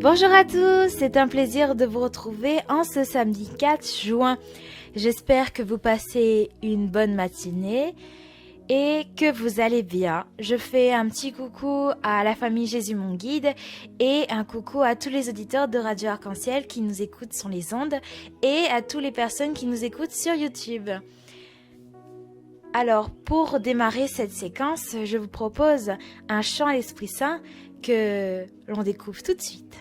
Bonjour à tous, c'est un plaisir de vous retrouver en ce samedi 4 juin. J'espère que vous passez une bonne matinée et que vous allez bien. Je fais un petit coucou à la famille Jésus mon guide et un coucou à tous les auditeurs de Radio Arc-en-Ciel qui nous écoutent sur les ondes et à toutes les personnes qui nous écoutent sur YouTube. Alors, pour démarrer cette séquence, je vous propose un chant à l'Esprit Saint que l'on découvre tout de suite.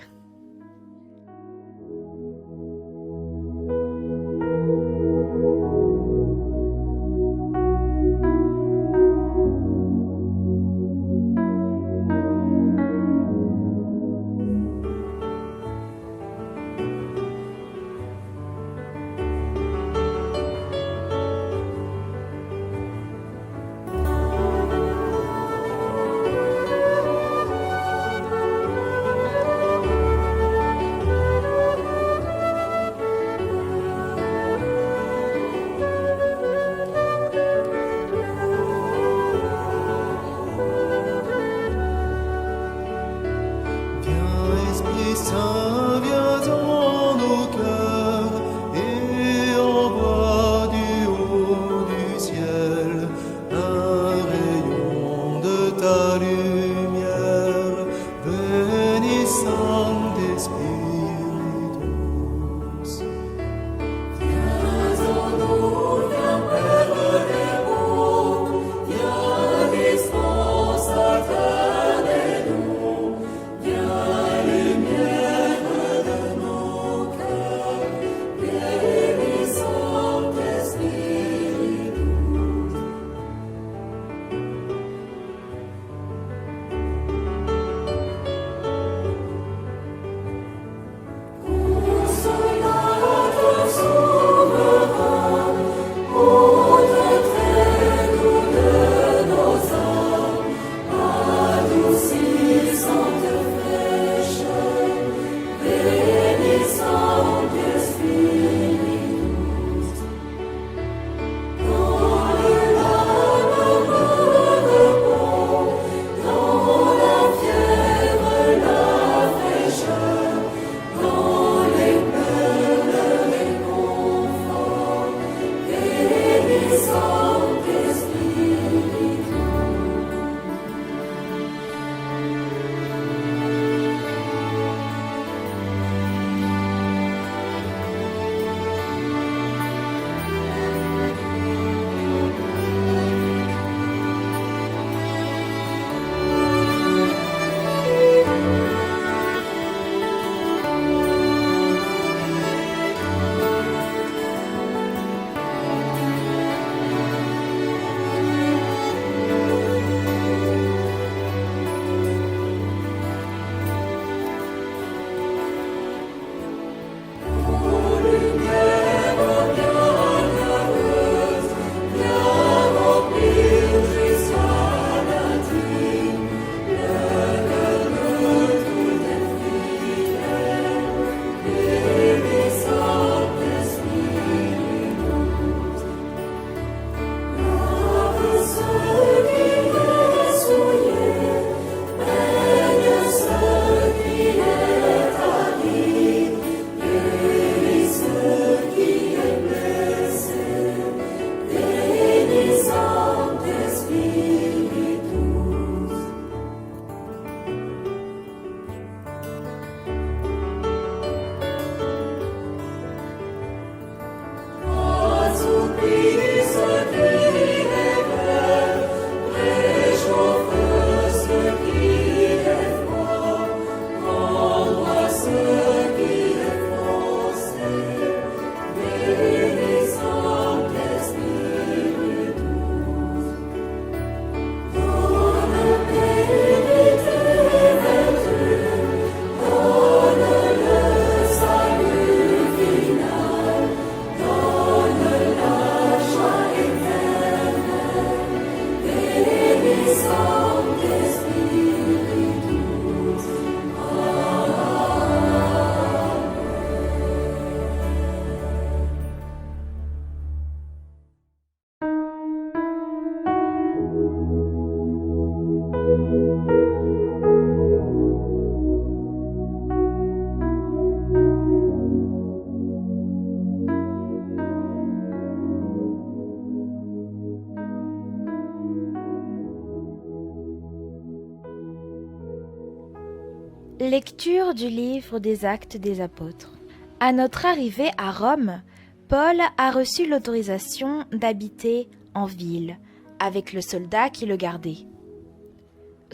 Lecture du livre des Actes des Apôtres. À notre arrivée à Rome, Paul a reçu l'autorisation d'habiter en ville avec le soldat qui le gardait.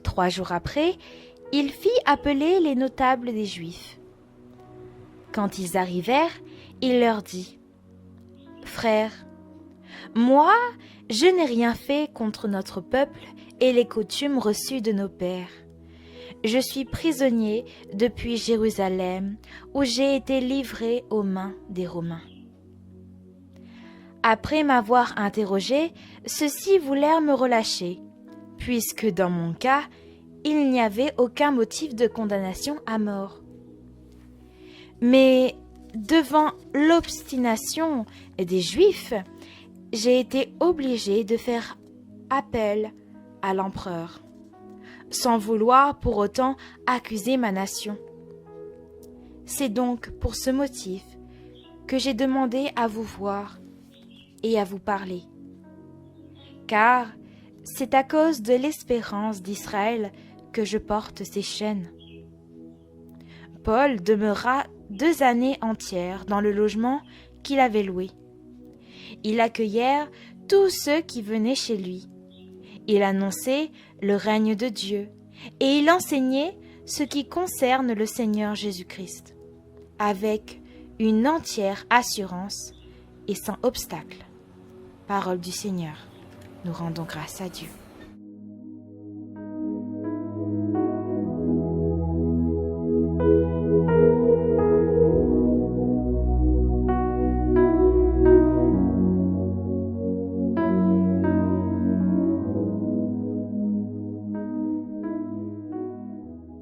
3 jours après, il fit appeler les notables des Juifs. Quand ils arrivèrent, il leur dit : « Frères, moi, je n'ai rien fait contre notre peuple et les coutumes reçues de nos pères. Je suis prisonnier depuis Jérusalem, où j'ai été livré aux mains des Romains. » Après m'avoir interrogé, ceux-ci voulèrent me relâcher, puisque dans mon cas, il n'y avait aucun motif de condamnation à mort. Mais devant l'obstination des Juifs, j'ai été obligé de faire appel à l'empereur, sans vouloir pour autant accuser ma nation. C'est donc pour ce motif que j'ai demandé à vous voir et à vous parler, car c'est à cause de l'espérance d'Israël que je porte ces chaînes. Paul demeura 2 années entières dans le logement qu'il avait loué. Il accueillait tous ceux qui venaient chez lui. Il annonçait le règne de Dieu et il enseignait ce qui concerne le Seigneur Jésus-Christ, avec une entière assurance et sans obstacle. Parole du Seigneur. Nous rendons grâce à Dieu.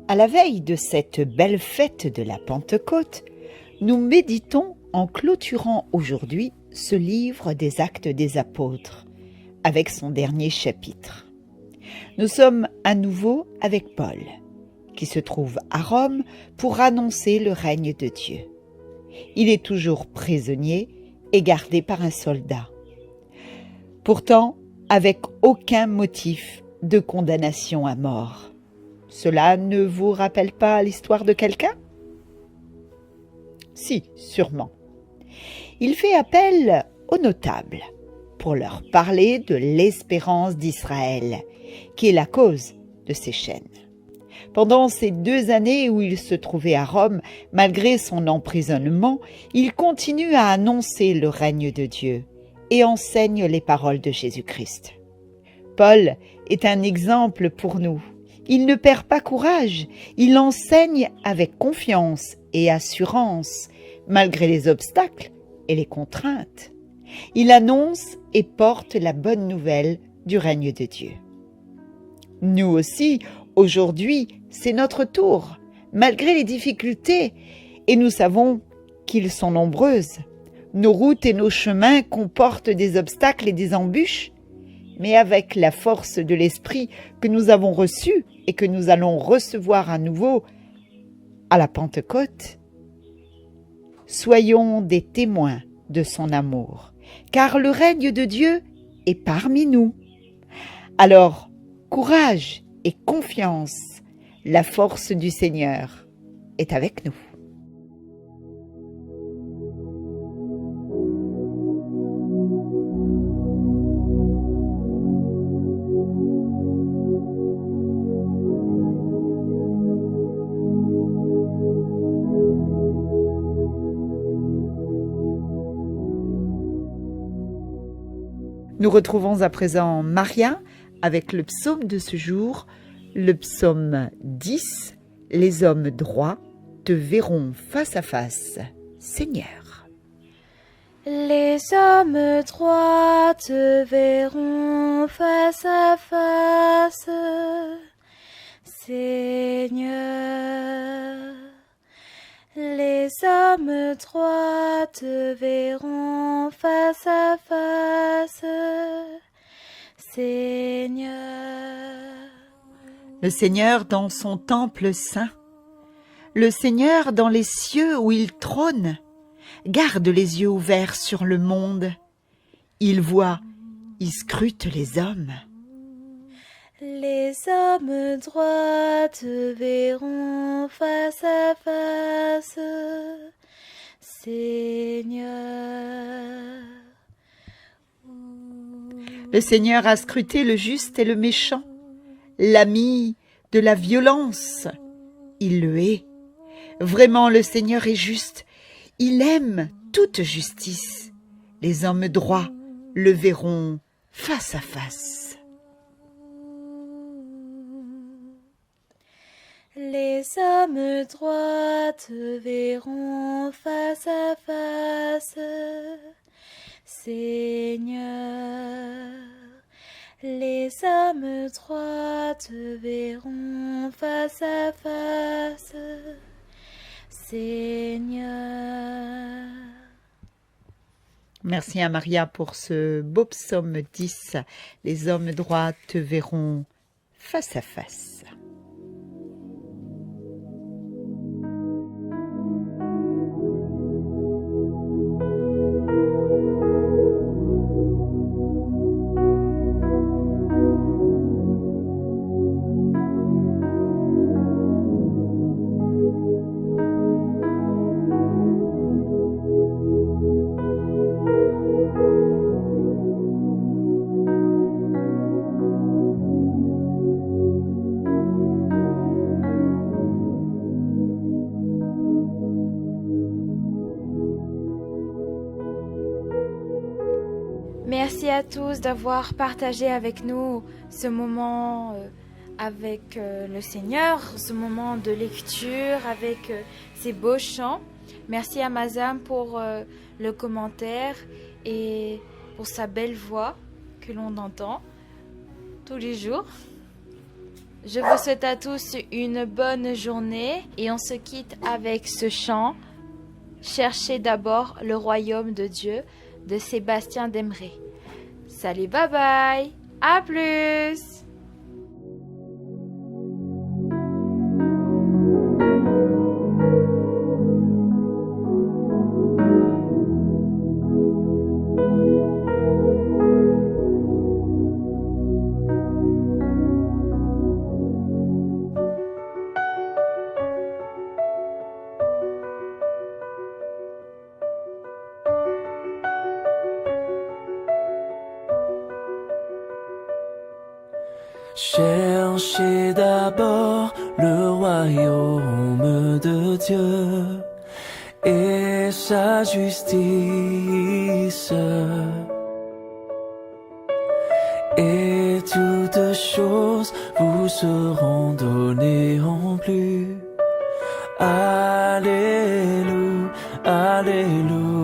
À la veille de cette belle fête de la Pentecôte, nous méditons en clôturant aujourd'hui ce livre des Actes des Apôtres, avec son dernier chapitre. Nous sommes à nouveau avec Paul, qui se trouve à Rome pour annoncer le règne de Dieu. Il est toujours prisonnier et gardé par un soldat. Pourtant, avec aucun motif de condamnation à mort. Cela ne vous rappelle pas l'histoire de quelqu'un ? Si, sûrement. Il fait appel aux notables pour leur parler de l'espérance d'Israël, qui est la cause de ces chaînes. Pendant ces 2 années où il se trouvait à Rome, malgré son emprisonnement, il continue à annoncer le règne de Dieu et enseigne les paroles de Jésus-Christ. Paul est un exemple pour nous. Il ne perd pas courage, il enseigne avec confiance et assurance, malgré les obstacles et les contraintes. Il annonce et porte la bonne nouvelle du règne de Dieu. Nous aussi, aujourd'hui, c'est notre tour, malgré les difficultés, et nous savons qu'ils sont nombreuses. Nos routes et nos chemins comportent des obstacles et des embûches, mais avec la force de l'Esprit que nous avons reçue et que nous allons recevoir à nouveau à la Pentecôte, soyons des témoins de son amour, car le règne de Dieu est parmi nous. Alors, courage et confiance, la force du Seigneur est avec nous. Nous retrouvons à présent Maria avec le psaume de ce jour, le psaume 10. Les hommes droits te verront face à face, Seigneur. Les hommes droits te verront face à face, Seigneur. Les hommes droits te verront face à face, Seigneur. Le Seigneur dans son temple saint, le Seigneur dans les cieux où il trône, garde les yeux ouverts sur le monde. Il voit, il scrute les hommes. Les hommes droits te verront face à face, Seigneur. Le Seigneur a scruté le juste et le méchant, l'ami de la violence. Il le hait. Vraiment, le Seigneur est juste. Il aime toute justice. Les hommes droits le verront face à face. Les hommes droits te verront face à face, Seigneur. Les hommes droits te verront face à face, Seigneur. Merci à Maria pour ce beau psaume 10. Les hommes droits te verront face à face. Merci à tous d'avoir partagé avec nous ce moment avec le Seigneur, ce moment de lecture avec ces beaux chants. Merci à Mazam pour le commentaire et pour sa belle voix que l'on entend tous les jours. Je vous souhaite à tous une bonne journée et on se quitte avec ce chant « Cherchez d'abord le royaume de Dieu » de Sébastien Demré. Salut, bye bye, à plus! Cherchez d'abord le royaume de Dieu et sa justice, et toutes choses vous seront données en plus. Alléluia, Alléluia.